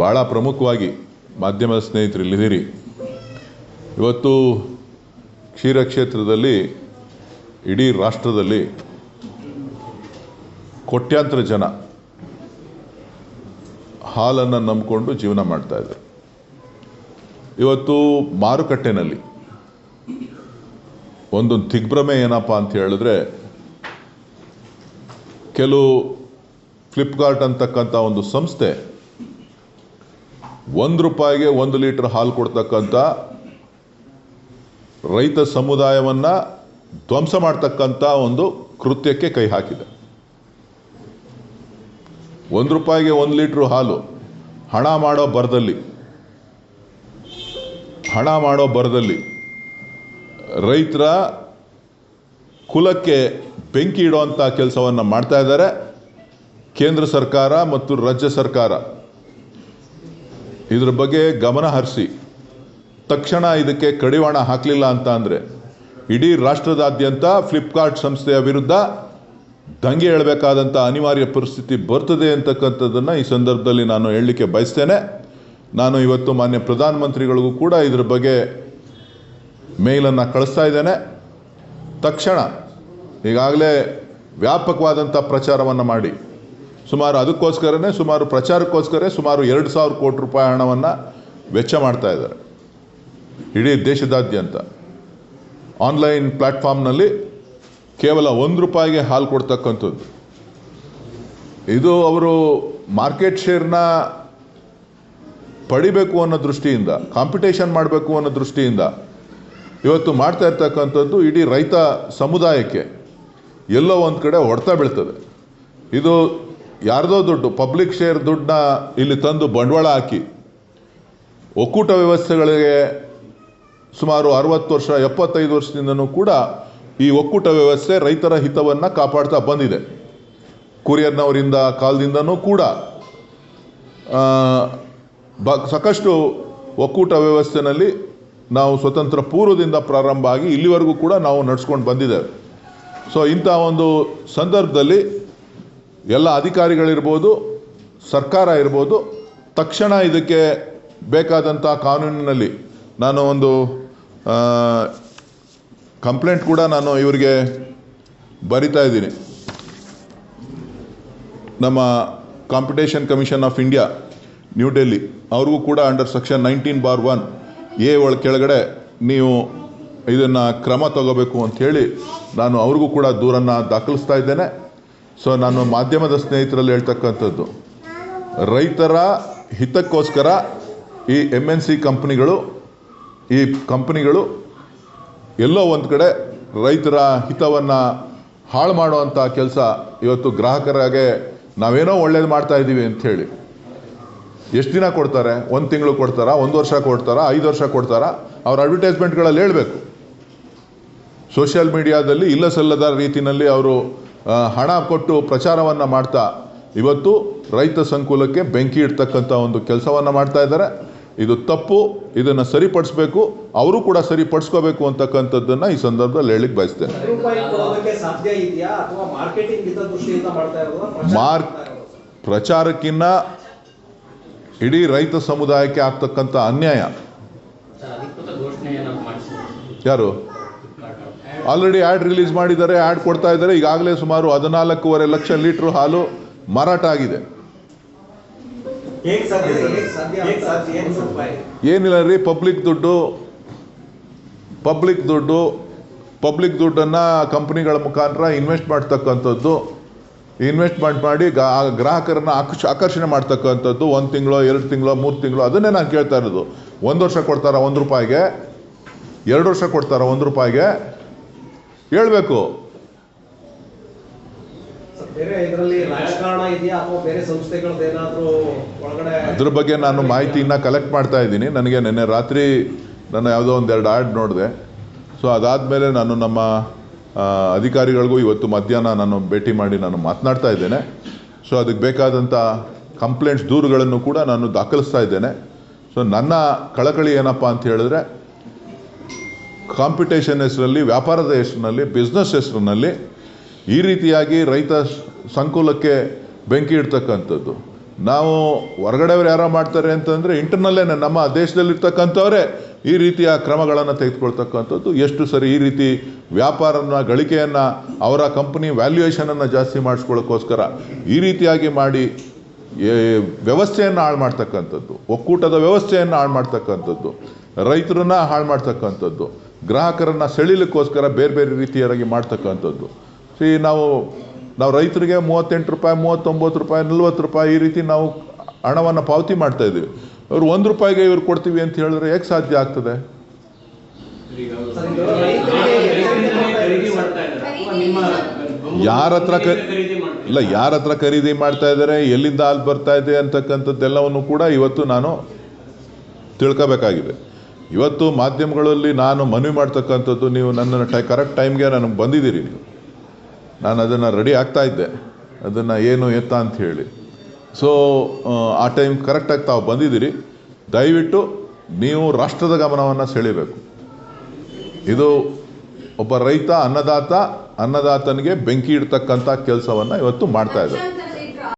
ಭಾಳ ಪ್ರಮುಖವಾಗಿ ಮಾಧ್ಯಮದ ಸ್ನೇಹಿತರು ಇಲ್ಲಿದ್ದೀರಿ. ಇವತ್ತು ಕ್ಷೀರ ಕ್ಷೇತ್ರದಲ್ಲಿ ಇಡೀ ರಾಷ್ಟ್ರದಲ್ಲಿ ಕೋಟ್ಯಾಂತರ ಜನ ಹಾಲನ್ನು ನಂಬಿಕೊಂಡು ಜೀವನ ಮಾಡ್ತಾ ಇದ್ದಾರೆ. ಇವತ್ತು ಮಾರುಕಟ್ಟೆನಲ್ಲಿ ಒಂದು ದಿಗ್ಭ್ರಮೆ ಏನಪ್ಪ ಅಂತ ಹೇಳಿದ್ರೆ, ಕೆಲವು ಫ್ಲಿಪ್ಕಾರ್ಟ್ ಅಂತಕ್ಕಂಥ ಒಂದು ಸಂಸ್ಥೆ ₹1 1 ಲೀಟರ್ ಹಾಲು ಕೊಡ್ತಕ್ಕಂಥ ರೈತ ಸಮುದಾಯವನ್ನು ಧ್ವಂಸ ಮಾಡ್ತಕ್ಕಂಥ ಒಂದು ಕೃತ್ಯಕ್ಕೆ ಕೈ ಹಾಕಿದೆ. ₹1 1 ಲೀಟ್ರ್ ಹಾಲು ಹಣ ಮಾಡೋ ಬರದಲ್ಲಿ ರೈತರ ಕುಲಕ್ಕೆ ಬೆಂಕಿ ಇಡುವಂಥ ಕೆಲಸವನ್ನು ಮಾಡ್ತಾ ಇದ್ದಾರೆ ಕೇಂದ್ರ ಸರ್ಕಾರ ಮತ್ತು ರಾಜ್ಯ ಸರ್ಕಾರ. ಇದ್ರ ಬಗ್ಗೆ ಗಮನ ಹರಿಸಿ ತಕ್ಷಣ ಇದಕ್ಕೆ ಕಡಿವಾಣ ಹಾಕಲಿಲ್ಲ ಅಂತ ಅಂದರೆ ಇಡೀ ರಾಷ್ಟ್ರದಾದ್ಯಂತ ಫ್ಲಿಪ್ಕಾರ್ಟ್ ಸಂಸ್ಥೆಯ ವಿರುದ್ಧ ದಂಗೆ ಏಳಬೇಕಾದಂಥ ಅನಿವಾರ್ಯ ಪರಿಸ್ಥಿತಿ ಬರ್ತದೆ ಅಂತಕ್ಕಂಥದ್ದನ್ನು ಈ ಸಂದರ್ಭದಲ್ಲಿ ನಾನು ಹೇಳಲಿಕ್ಕೆ ಬಯಸ್ತೇನೆ. ನಾನು ಇವತ್ತು ಮಾನ್ಯ ಪ್ರಧಾನಮಂತ್ರಿಗಳಿಗೂ ಕೂಡ ಇದ್ರ ಬಗ್ಗೆ ಮೇಲನ್ನು ಕಳಿಸ್ತಾ ಇದ್ದೇನೆ. ತಕ್ಷಣ ಈಗಾಗಲೇ ವ್ಯಾಪಕವಾದಂಥ ಪ್ರಚಾರವನ್ನು ಮಾಡಿ ಪ್ರಚಾರಕ್ಕೋಸ್ಕರ ಸುಮಾರು 2,000 ಕೋಟಿ ರೂಪಾಯಿ ಹಣವನ್ನು ವೆಚ್ಚ ಮಾಡ್ತಾ ಇದ್ದಾರೆ. ಇಡೀ ದೇಶದಾದ್ಯಂತ ಆನ್ಲೈನ್ ಪ್ಲ್ಯಾಟ್ಫಾರ್ಮ್ನಲ್ಲಿ ಕೇವಲ ₹1 ಹಾಲು ಕೊಡ್ತಕ್ಕಂಥದ್ದು. ಇದು ಅವರು ಮಾರ್ಕೆಟ್ ಶೇರ್ನ ಪಡಿಬೇಕು ಅನ್ನೋ ದೃಷ್ಟಿಯಿಂದ, ಕಾಂಪಿಟೇಷನ್ ಮಾಡಬೇಕು ಅನ್ನೋ ದೃಷ್ಟಿಯಿಂದ ಇವತ್ತು ಮಾಡ್ತಾ ಇರ್ತಕ್ಕಂಥದ್ದು ಇಡೀ ರೈತ ಸಮುದಾಯಕ್ಕೆ ಎಲ್ಲೋ ಒಂದು ಕಡೆ ಹೊಡೆತ ಬೀಳ್ತದೆ. ಇದು ಯಾರ್ದೋ ದುಡ್ಡು, ಪಬ್ಲಿಕ್ ಶೇರ್ ದುಡ್ಡನ್ನ ಇಲ್ಲಿ ತಂದು ಬಂಡವಾಳ ಹಾಕಿ ಒಕ್ಕೂಟ ವ್ಯವಸ್ಥೆಗಳಿಗೆ ಸುಮಾರು 60 ವರ್ಷ 75 ವರ್ಷದಿಂದನೂ ಕೂಡ ಈ ಒಕ್ಕೂಟ ವ್ಯವಸ್ಥೆ ರೈತರ ಹಿತವನ್ನು ಕಾಪಾಡ್ತಾ ಬಂದಿದೆ. ಕುರಿಯರ್ನವರಿಂದ ಕಾಲದಿಂದನೂ ಕೂಡ ಸಾಕಷ್ಟು ಒಕ್ಕೂಟ ವ್ಯವಸ್ಥೆಯಲ್ಲಿ ನಾವು ಸ್ವತಂತ್ರ ಪೂರ್ವದಿಂದ ಪ್ರಾರಂಭ ಆಗಿ ಇಲ್ಲಿವರೆಗೂ ಕೂಡ ನಾವು ನಡೆಸ್ಕೊಂಡು ಬಂದಿದ್ದೇವೆ. ಸೊ ಇಂಥ ಒಂದು ಸಂದರ್ಭದಲ್ಲಿ ಎಲ್ಲ ಅಧಿಕಾರಿಗಳಿರ್ಬೋದು, ಸರ್ಕಾರ ಇರ್ಬೋದು, ತಕ್ಷಣ ಇದಕ್ಕೆ ಬೇಕಾದಂಥ ಕಾನೂನಿನಲ್ಲಿ ನಾನು ಒಂದು ಕಂಪ್ಲೇಂಟ್ ಕೂಡ ನಾನು ಇವರಿಗೆ ಬರಿತಾ ಇದ್ದೀನಿ. ನಮ್ಮ competition commission of India new Delhi ಅವ್ರಿಗೂ ಕೂಡ ಅಂಡರ್ ಸೆಕ್ಷನ್ 19(1) ಕೆಳಗಡೆ ನೀವು ಇದನ್ನು ಕ್ರಮ ತಗೋಬೇಕು ಅಂಥೇಳಿ ನಾನು ಅವ್ರಿಗೂ ಕೂಡ ದೂರನ್ನು ದಾಖಲಿಸ್ತಾ ಇದ್ದೇನೆ. ಸೊ ನಾನು ಮಾಧ್ಯಮದ ಸ್ನೇಹಿತರಲ್ಲಿ ಹೇಳ್ತಕ್ಕಂಥದ್ದು, ರೈತರ ಹಿತಕ್ಕೋಸ್ಕರ ಈ MNC ಕಂಪ್ನಿಗಳು ಎಲ್ಲೋ ಒಂದು ಕಡೆ ರೈತರ ಹಿತವನ್ನು ಹಾಳು ಮಾಡುವಂಥ ಕೆಲಸ ಇವತ್ತು ಗ್ರಾಹಕರಾಗೆ ನಾವೇನೋ ಒಳ್ಳೇದು ಮಾಡ್ತಾ ಇದ್ದೀವಿ ಅಂಥೇಳಿ ಎಷ್ಟು ದಿನ ಕೊಡ್ತಾರೆ? 1 ತಿಂಗಳು ಕೊಡ್ತಾರಾ, 1 ವರ್ಷ ಕೊಡ್ತಾರಾ, 5 ವರ್ಷ ಕೊಡ್ತಾರಾ? ಅವ್ರ ಅಡ್ವರ್ಟೈಸ್ಮೆಂಟ್ಗಳಲ್ಲಿ ಹೇಳಬೇಕು. ಸೋಷಿಯಲ್ ಮೀಡಿಯಾದಲ್ಲಿ ಇಲ್ಲ ಸಲ್ಲದ ರೀತಿಯಲ್ಲಿ ಅವರು ಹಣ ಕೊಟ್ಟು ಪ್ರಚಾರವನ್ನು ಮಾಡ್ತಾ ಇವತ್ತು ರೈತ ಸಂಕುಲಕ್ಕೆ ಬೆಂಕಿ ಇಡ್ತಕ್ಕಂಥ ಒಂದು ಕೆಲಸವನ್ನು ಮಾಡ್ತಾ ಇದ್ದಾರೆ. ಇದು ತಪ್ಪು. ಇದನ್ನು ಸರಿಪಡಿಸಬೇಕು, ಅವರು ಕೂಡ ಸರಿಪಡಿಸ್ಕೋಬೇಕು ಅಂತಕ್ಕಂಥದ್ದನ್ನು ಈ ಸಂದರ್ಭದಲ್ಲಿ ಹೇಳಲಿಕ್ಕೆ ಬಯಸ್ತೇನೆ. ಪ್ರಚಾರಕ್ಕಿನ್ನ ಇಡೀ ರೈತ ಸಮುದಾಯಕ್ಕೆ ಆಗ್ತಕ್ಕಂಥ ಅನ್ಯಾಯ. ಯಾರು ಆಲ್ರೆಡಿ ಆ್ಯಡ್ ರಿಲೀಸ್ ಮಾಡಿದ್ದಾರೆ, ಆ್ಯಡ್ ಕೊಡ್ತಾ ಇದ್ದಾರೆ. ಈಗಾಗಲೇ ಸುಮಾರು 14.5 ಲಕ್ಷ ಲೀಟ್ರ್ ಹಾಲು ಮಾರಾಟ ಆಗಿದೆ. ಏನಿಲ್ಲ ರೀ, ಪಬ್ಲಿಕ್ ದುಡ್ಡನ್ನು ಕಂಪ್ನಿಗಳ ಮುಖಾಂತರ ಇನ್ವೆಸ್ಟ್ ಮಾಡ್ತಕ್ಕಂಥದ್ದು, ಇನ್ವೆಸ್ಟ್ಮೆಂಟ್ ಮಾಡಿ ಗ್ರಾಹಕರನ್ನು ಆಕರ್ಷಣೆ ಮಾಡ್ತಕ್ಕಂಥದ್ದು. 1 ತಿಂಗಳು 2 ತಿಂಗಳು 3 ತಿಂಗಳು ಅದನ್ನೇ ನಾನು ಕೇಳ್ತಾ ಇರೋದು. 1 ವರ್ಷ ಕೊಡ್ತಾರ ₹1, 2 ವರ್ಷ ಕೊಡ್ತಾರ ₹1 ಹೇಳ್ಬೇಕು. ಅದ್ರ ಬಗ್ಗೆ ನಾನು ಮಾಹಿತಿಯನ್ನು ಕಲೆಕ್ಟ್ ಮಾಡ್ತಾ ಇದ್ದೀನಿ. ನನಗೆ ನಿನ್ನೆ ರಾತ್ರಿ ನಾನು ಯಾವುದೋ 1-2 ಆ್ಯಡ್ ನೋಡಿದೆ. ಸೊ ಅದಾದಮೇಲೆ ನಾನು ನಮ್ಮ ಅಧಿಕಾರಿಗಳಿಗೂ ಇವತ್ತು ಮಧ್ಯಾಹ್ನ ನಾನು ಭೇಟಿ ಮಾಡಿ ನಾನು ಮಾತನಾಡ್ತಾ ಇದ್ದೇನೆ. ಸೊ ಅದಕ್ಕೆ ಬೇಕಾದಂಥ ಕಂಪ್ಲೇಂಟ್ಸ್ ದೂರುಗಳನ್ನು ಕೂಡ ನಾನು ದಾಖಲಿಸ್ತಾ ಇದ್ದೇನೆ. ಸೊ ನನ್ನ ಕಳಕಳಿ ಏನಪ್ಪ ಅಂತ ಹೇಳಿದ್ರೆ, ಕಾಂಪಿಟೇಷನ್ ಹೆಸರಲ್ಲಿ, ವ್ಯಾಪಾರದ ಹೆಸರಿನಲ್ಲಿ, ಬಿಸ್ನೆಸ್ ಹೆಸರಿನಲ್ಲಿ ಈ ರೀತಿಯಾಗಿ ರೈತ ಸಂಕುಲಕ್ಕೆ ಬೆಂಕಿ ಇಡ್ತಕ್ಕಂಥದ್ದು, ನಾವು ಹೊರಗಡೆಯವ್ರು ಯಾರೋ ಮಾಡ್ತಾರೆ ಅಂತಂದರೆ ಇಂಟರ್ನಲ್ಲೇ ನಮ್ಮ ದೇಶದಲ್ಲಿರ್ತಕ್ಕಂಥವರೇ ಈ ರೀತಿಯ ಕ್ರಮಗಳನ್ನು ತೆಗೆದುಕೊಳ್ತಕ್ಕಂಥದ್ದು ಎಷ್ಟು ಸರಿ. ಈ ರೀತಿ ವ್ಯಾಪಾರನ ಗಳಿಕೆಯನ್ನು ಅವರ ಕಂಪ್ನಿ ವ್ಯಾಲ್ಯೂಯೇಷನನ್ನು ಜಾಸ್ತಿ ಮಾಡಿಸ್ಕೊಳ್ಳೋಕ್ಕೋಸ್ಕರ ಈ ರೀತಿಯಾಗಿ ಮಾಡಿ ವ್ಯವಸ್ಥೆಯನ್ನು ಹಾಳು ಮಾಡ್ತಕ್ಕಂಥದ್ದು, ಒಕ್ಕೂಟದ ವ್ಯವಸ್ಥೆಯನ್ನು ಹಾಳು ಮಾಡ್ತಕ್ಕಂಥದ್ದು, ರೈತರನ್ನ ಹಾಳು ಮಾಡ್ತಕ್ಕಂಥದ್ದು, ಗ್ರಾಹಕರನ್ನು ಸೆಳೀಲಿಕ್ಕೋಸ್ಕರ ಬೇರೆ ಬೇರೆ ರೀತಿಯಾಗಿ ಮಾಡ್ತಕ್ಕಂಥದ್ದು. ನಾವು ರೈತರಿಗೆ 38 ರೂಪಾಯಿ, 39 ರೂಪಾಯಿ, 40 ರೂಪಾಯಿ ಈ ರೀತಿ ನಾವು ಹಣವನ್ನು ಪಾವತಿ ಮಾಡ್ತಾ ಇದ್ದೀವಿ. ಅವ್ರು 1 ರೂಪಾಯಿಗೆ ಇವ್ರು ಕೊಡ್ತೀವಿ ಅಂತ ಹೇಳಿದ್ರೆ ಹೇಗೆ ಸಾಧ್ಯ ಆಗ್ತದೆ? ಯಾರ ಹತ್ರ ಖರೀದಿ ಮಾಡ್ತಾ ಇದ್ದಾರೆ, ಎಲ್ಲಿಂದ ಹಾಲು ಬರ್ತಾ ಇದೆ ಅಂತಕ್ಕಂಥದ್ದೆಲ್ಲವನ್ನು ಕೂಡ ಇವತ್ತು ನಾನು ತಿಳ್ಕೋಬೇಕಾಗಿದೆ. ಇವತ್ತು ಮಾಧ್ಯಮಗಳಲ್ಲಿ ನಾನು ಮನವಿ ಮಾಡ್ತಕ್ಕಂಥದ್ದು, ನೀವು ನನ್ನನ್ನು ಕರೆಕ್ಟ್ ಟೈಮ್ಗೆ ನನಗೆ ಬಂದಿದ್ದೀರಿ, ನಾನು ಅದನ್ನು ರೆಡಿ ಆಗ್ತಾ ಇದ್ದೆ, ಅದನ್ನು ಏನು ಎತ್ತ ಅಂತ ಹೇಳಿ. ಸೊ ಆ ಟೈಮ್ ಕರೆಕ್ಟಾಗಿ ತಾವು ಬಂದಿದ್ದೀರಿ. ದಯವಿಟ್ಟು ನೀವು ರಾಷ್ಟ್ರದ ಗಮನವನ್ನು ಸೆಳೀಬೇಕು. ಇದು ಒಬ್ಬ ರೈತ ಅನ್ನದಾತನಿಗೆ ಬೆಂಕಿ ಇಡ್ತಕ್ಕಂಥ ಕೆಲಸವನ್ನು ಇವತ್ತು ಮಾಡ್ತಾ ಇದ್ದಾರೆ.